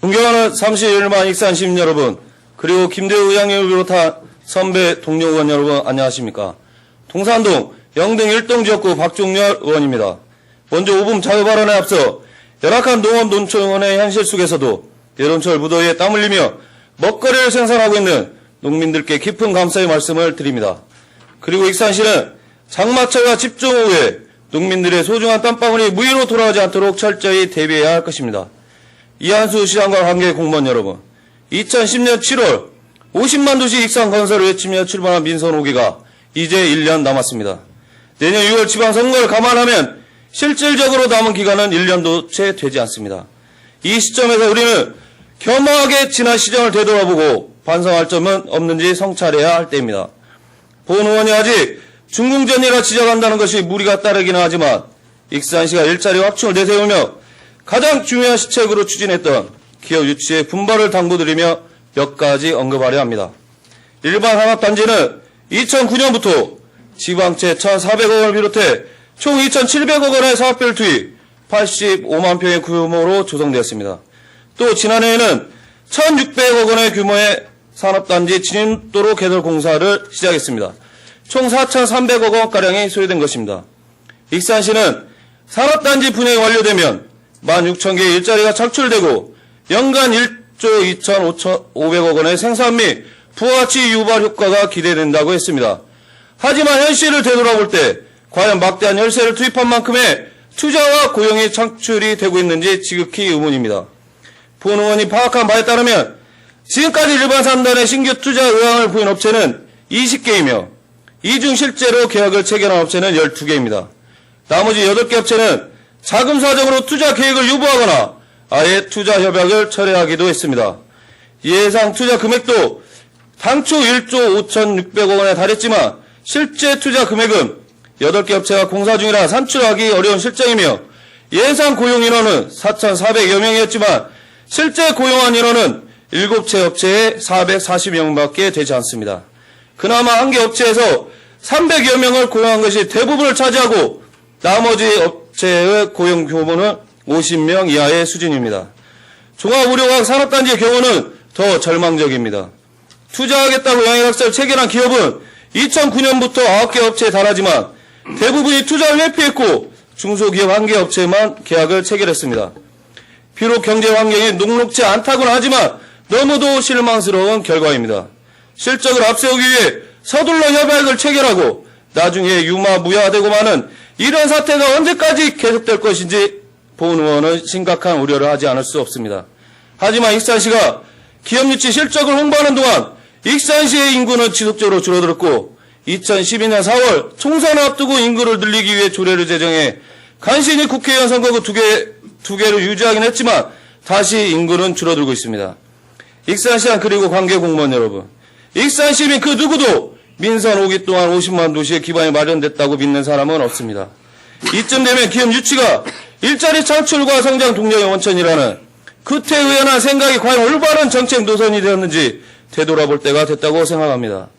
존경하는 31만 익산 시민 여러분, 그리고 김대우 의장님을 비롯한 선배 동료 의원 여러분 안녕하십니까. 동산동 영등 1동 지역구 박종렬 의원입니다. 먼저 5분 자유 발언에 앞서 열악한 농업 농촌의 현실 속에서도 여름철 무더위에 땀 흘리며 먹거리를 생산하고 있는 농민들께 깊은 감사의 말씀을 드립니다. 그리고 익산시는 장마철과 집중 호우에 농민들의 소중한 땀방울이 무위로 돌아가지 않도록 철저히 대비해야 할 것입니다. 이한수 시장과 관계 공무원 여러분, 2010년 7월 50만 도시 익산 건설을 외치며 출발한 민선 5기가 이제 1년 남았습니다. 내년 6월 지방선거를 감안하면 실질적으로 남은 기간은 1년도 채 되지 않습니다. 이 시점에서 우리는 겸허하게 지난 시정을 되돌아보고 반성할 점은 없는지 성찰해야 할 때입니다. 본 의원이 아직 중궁전이라 지적한다는 것이 무리가 따르기는 하지만 익산시가 일자리 확충을 내세우며 가장 중요한 시책으로 추진했던 기업 유치의 분발을 당부드리며 몇 가지 언급하려 합니다. 일반 산업단지는 2009년부터 지방채 1,400억 원을 비롯해 총 2,700억 원의 사업비를 투입, 85만 평의 규모로 조성되었습니다. 또 지난해에는 1,600억 원의 규모의 산업단지 진입도로 개설 공사를 시작했습니다. 총 4,300억 원가량이 소요된 것입니다. 익산시는 산업단지 분양이 완료되면 16,000개의 일자리가 창출되고 연간 1조 2,500억 원의 생산 및 부가가치 유발 효과가 기대된다고 했습니다. 하지만 현실을 되돌아볼 때 과연 막대한 열세를 투입한 만큼의 투자와 고용이 창출이 되고 있는지 지극히 의문입니다. 본 의원이 파악한 바에 따르면 지금까지 일반 산단의 신규 투자 의향을 보인 업체는 20개이며 이 중 실제로 계약을 체결한 업체는 12개입니다. 나머지 8개 업체는 자금 사정으로 투자 계획을 유보하거나 아예 투자 협약을 철회하기도 했습니다. 예상 투자 금액도 당초 1조 5,600억 원에 달했지만 실제 투자 금액은 8개 업체가 공사 중이라 산출하기 어려운 실정이며 예상 고용 인원은 4,400여 명이었지만 실제 고용한 인원은 7채 업체에 440명밖에 되지 않습니다. 그나마 한 개 업체에서 300여 명을 고용한 것이 대부분을 차지하고 나머지 업체의 고용 규모는 50명 이하의 수준입니다. 종합의료과학 산업단지의 경우는 더 절망적입니다. 투자하겠다고 영향학설 체결한 기업은 2009년부터 9개 업체에 달하지만 대부분이 투자를 회피했고 중소기업 1개 업체만 계약을 체결했습니다. 비록 경제 환경이 녹록지 않다고는 하지만 너무도 실망스러운 결과입니다. 실적을 앞세우기 위해 서둘러 협약을 체결하고 나중에 유마무야되고 마는 이런 사태가 언제까지 계속될 것인지 본 의원은 심각한 우려를 하지 않을 수 없습니다. 하지만 익산시가 기업 유치 실적을 홍보하는 동안 익산시의 인구는 지속적으로 줄어들었고 2012년 4월 총선을 앞두고 인구를 늘리기 위해 조례를 제정해 간신히 국회의원 선거구 2개를 유지하긴 했지만 다시 인구는 줄어들고 있습니다. 익산시장 그리고 관계 공무원 여러분, 익산 시민 그 누구도 민선 5기 동안 50만 도시의 기반이 마련됐다고 믿는 사람은 없습니다. 이쯤 되면 기업 유치가 일자리 창출과 성장 동력의 원천이라는 구태의연한 생각이 과연 올바른 정책 노선이 되었는지 되돌아볼 때가 됐다고 생각합니다.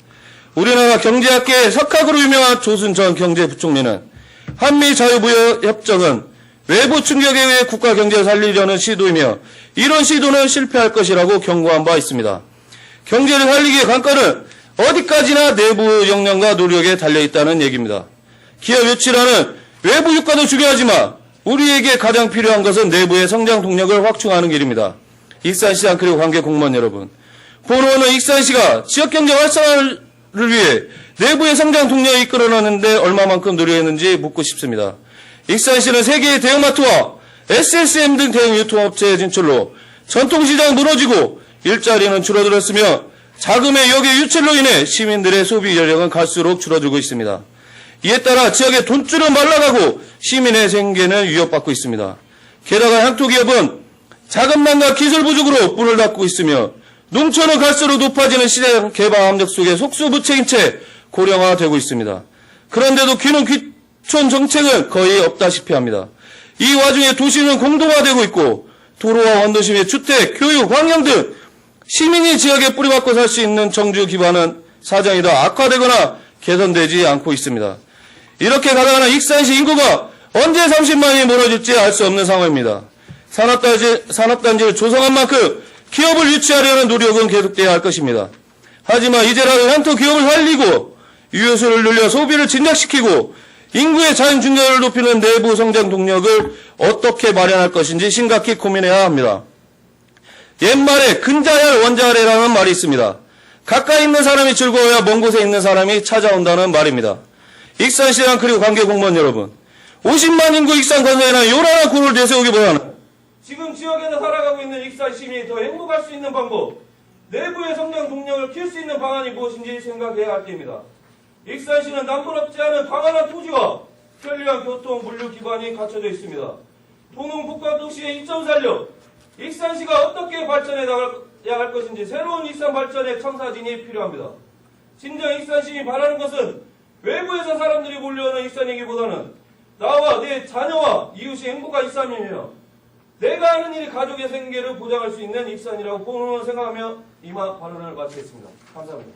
우리나라 경제학계의 석학으로 유명한 조순 전 경제부총리는 한미 자유무역협정은 외부 충격에 의해 국가 경제를 살리려는 시도이며 이런 시도는 실패할 것이라고 경고한 바 있습니다. 경제를 살리기의 관건은 어디까지나 내부 역량과 노력에 달려있다는 얘기입니다. 기업 유치라는 외부 효과도 중요하지만 우리에게 가장 필요한 것은 내부의 성장 동력을 확충하는 길입니다. 익산시장 그리고 관계 공무원 여러분, 본 의원은 익산시가 지역경제 활성화를 위해 내부의 성장 동력을 이끌어내는데 얼마만큼 노력했는지 묻고 싶습니다. 익산시는 세계의 대형마트와 SSM 등 대형 유통업체의 진출로 전통시장이 무너지고 일자리는 줄어들었으며 자금의 역의 유출로 인해 시민들의 소비 여력은 갈수록 줄어들고 있습니다. 이에 따라 지역의 돈줄은 말라가고 시민의 생계는 위협받고 있습니다. 게다가 향토기업은 자금난과 기술 부족으로 문을 닫고 있으며 농촌은 갈수록 높아지는 시장 개방 압력 속에 속수무책인 채 고령화되고 있습니다. 그런데도 귀농 귀촌 정책은 거의 없다시피 합니다. 이 와중에 도시는 공동화되고 있고 도로와 원도심의 주택, 교육, 환경 등 시민이 지역에 뿌리박고 살 수 있는 정주 기반은 사정이 더 악화되거나 개선되지 않고 있습니다. 이렇게 가다가는 익산시 인구가 언제 30만이 무너질지 알 수 없는 상황입니다. 산업단지를 조성한 만큼 기업을 유치하려는 노력은 계속돼야 할 것입니다. 하지만 이제라도 향토 기업을 살리고 유효수를 늘려 소비를 진작시키고 인구의 자연중개를 높이는 내부 성장 동력을 어떻게 마련할 것인지 심각히 고민해야 합니다. 옛말에 근자열 원자래라는 말이 있습니다. 가까이 있는 사람이 즐거워야 먼 곳에 있는 사람이 찾아온다는 말입니다. 익산시장 그리고 관계공무원 여러분, 50만 인구 익산 건설에는 요란한 굴을 내세우기보다는 지금 지역에서 살아가고 있는 익산 시민이 더 행복할 수 있는 방법, 내부의 성장 동력을 키울 수 있는 방안이 무엇인지 생각해야 할 때입니다. 익산시는 남부럽지 않은 광활한 토지와 편리한 교통, 물류 기반이 갖춰져 있습니다. 동흥 복합도시의 이점 살려 익산시가 어떻게 발전해 나가야 할 것인지 새로운 익산 발전의 청사진이 필요합니다. 진정 익산시민이 바라는 것은 외부에서 사람들이 몰려오는 익산이기보다는 나와 내 자녀와 이웃이 행복한 익산이며 내가 하는 일이 가족의 생계를 보장할 수 있는 익산이라고 생각하며 이만 발언을 마치겠습니다. 감사합니다.